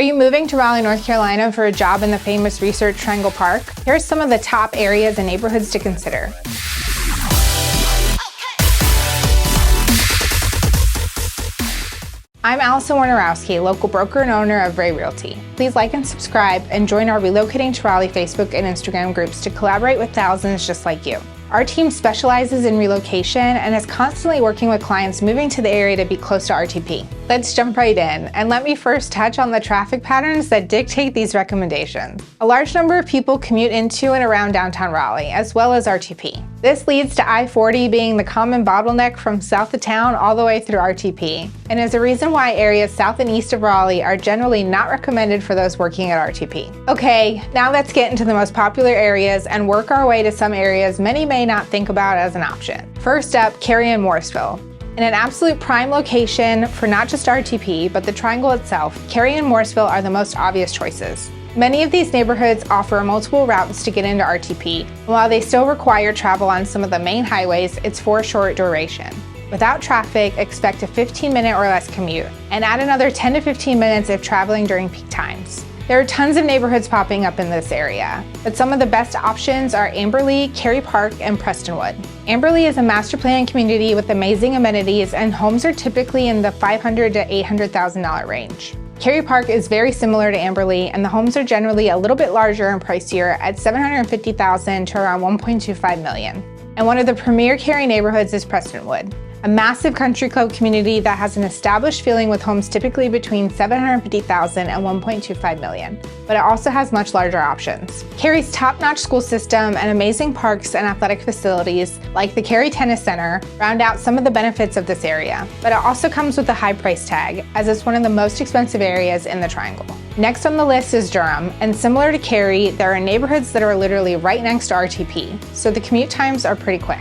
Are you moving to Raleigh, North Carolina for a job in the famous Research Triangle Park? Here are some of the top areas and neighborhoods to consider. I'm Alison Wojnarowski, local broker and owner of Ray Realty. Please like and subscribe and join our Relocating to Raleigh Facebook and Instagram groups to collaborate with thousands just like you. Our team specializes in relocation and is constantly working with clients moving to the area to be close to RTP. Let's jump right in, and let me first touch on the traffic patterns that dictate these recommendations. A large number of people commute into and around downtown Raleigh, as well as RTP. This leads to I-40 being the common bottleneck from south of town all the way through RTP, and is a reason why areas south and east of Raleigh are generally not recommended for those working at RTP. Okay, now let's get into the most popular areas and work our way to some areas many may not think about as an option. First up, Cary and Morrisville. In an absolute prime location for not just RTP, but the Triangle itself, Cary and Morrisville are the most obvious choices. Many of these neighborhoods offer multiple routes to get into RTP, and while they still require travel on some of the main highways, it's for a short duration. Without traffic, expect a 15-minute or less commute, and add another 10 to 15 minutes if traveling during peak times. There are tons of neighborhoods popping up in this area, but some of the best options are Amberley, Cary Park, and Prestonwood. Amberley is a master plan community with amazing amenities, and homes are typically in the $500,000 to $800,000 range. Cary Park is very similar to Amberley, and the homes are generally a little bit larger and pricier at $750,000 to around $1.25 million. And one of the premier Cary neighborhoods is Prestonwood, a massive country club community that has an established feeling with homes typically between $750,000 and $1.25 million, but it also has much larger options. Cary's top-notch school system and amazing parks and athletic facilities, like the Cary Tennis Center, round out some of the benefits of this area, but it also comes with a high price tag, as it's one of the most expensive areas in the Triangle. Next on the list is Durham, and similar to Cary, there are neighborhoods that are literally right next to RTP, so the commute times are pretty quick.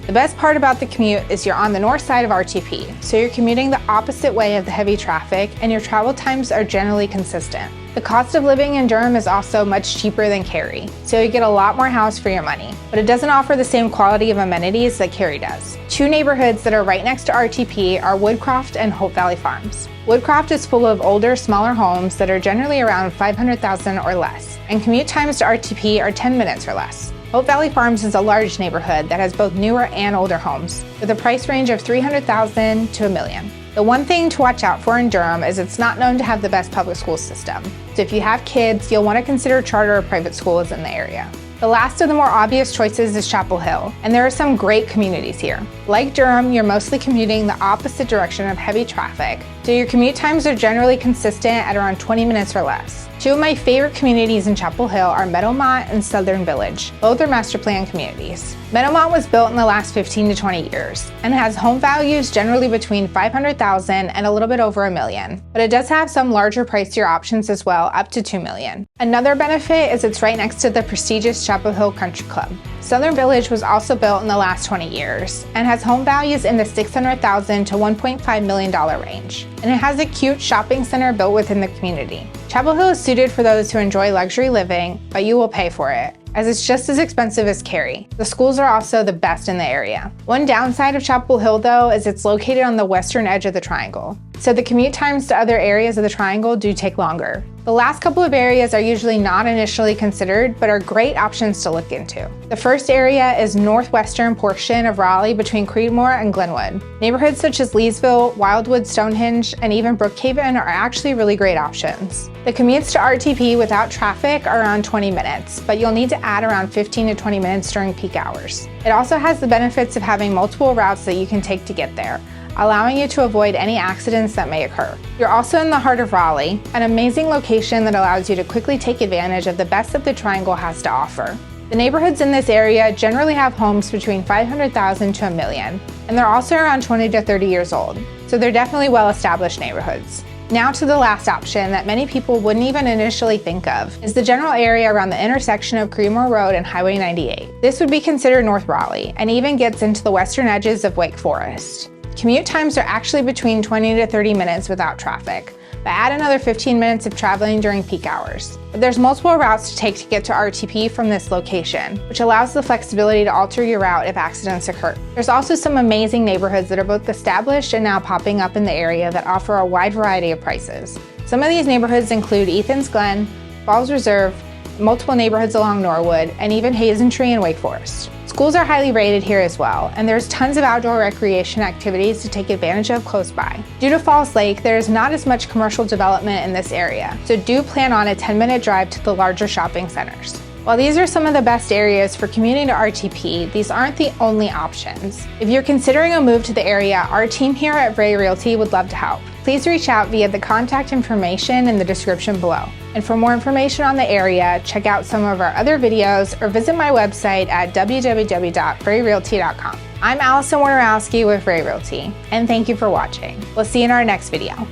The best part about the commute is you're on the north side of RTP, so you're commuting the opposite way of the heavy traffic, and your travel times are generally consistent. The cost of living in Durham is also much cheaper than Cary, so you get a lot more house for your money, but it doesn't offer the same quality of amenities that Cary does. Two neighborhoods that are right next to RTP are Woodcroft and Hope Valley Farms. Woodcroft is full of older, smaller homes that are generally around $500,000 or less, and commute times to RTP are 10 minutes or less. Hope Valley Farms is a large neighborhood that has both newer and older homes, with a price range of $300,000 to $1 million. The one thing to watch out for in Durham is it's not known to have the best public school system, so if you have kids, you'll want to consider charter or private schools in the area. The last of the more obvious choices is Chapel Hill, and there are some great communities here. Like Durham, you're mostly commuting the opposite direction of heavy traffic, so your commute times are generally consistent at around 20 minutes or less. Two of my favorite communities in Chapel Hill are Meadowmont and Southern Village. Both are master plan communities. Meadowmont was built in the last 15 to 20 years and has home values generally between $500,000 and a little bit over $1 million, but it does have some larger pricier options as well, up to $2 million. Another benefit is it's right next to the prestigious Chapel Hill Country Club. Southern Village was also built in the last 20 years and has home values in the $600,000 to $1.5 million range, and it has a cute shopping center built within the community. Chapel Hill is suited for those who enjoy luxury living, but you will pay for it, as it's just as expensive as Cary. The schools are also the best in the area. One downside of Chapel Hill, though, is it's located on the western edge of the Triangle, so the commute times to other areas of the Triangle do take longer. The last couple of areas are usually not initially considered, but are great options to look into. The first area is northwestern portion of Raleigh between Creedmoor and Glenwood. Neighborhoods such as Leesville, Wildwood, Stonehenge, and even Brookhaven are actually really great options. The commutes to RTP without traffic are around 20 minutes, but you'll need to add around 15 to 20 minutes during peak hours. It also has the benefits of having multiple routes that you can take to get there, allowing you to avoid any accidents that may occur. You're also in the heart of Raleigh, an amazing location that allows you to quickly take advantage of the best that the Triangle has to offer. The neighborhoods in this area generally have homes between $500,000 to $1 million, and they're also around 20 to 30 years old, so they're definitely well-established neighborhoods. Now to the last option that many people wouldn't even initially think of, is the general area around the intersection of Creedmoor Road and Highway 98. This would be considered North Raleigh, and even gets into the western edges of Wake Forest. Commute times are actually between 20 to 30 minutes without traffic, but add another 15 minutes of traveling during peak hours. But there's multiple routes to take to get to RTP from this location, which allows the flexibility to alter your route if accidents occur. There's also some amazing neighborhoods that are both established and now popping up in the area that offer a wide variety of prices. Some of these neighborhoods include Ethan's Glen, Falls Reserve, multiple neighborhoods along Norwood, and even Hazen Tree and Wake Forest. Schools are highly rated here as well, and there's tons of outdoor recreation activities to take advantage of close by. Due to Falls Lake, there is not as much commercial development in this area, so do plan on a 10-minute drive to the larger shopping centers. While these are some of the best areas for commuting to RTP, these aren't the only options. If you're considering a move to the area, our team here at Ray Realty would love to help. Please reach out via the contact information in the description below. And for more information on the area, check out some of our other videos or visit my website at www.rayrealty.com. I'm Alison Wojnarowski with Ray Realty, and thank you for watching. We'll see you in our next video.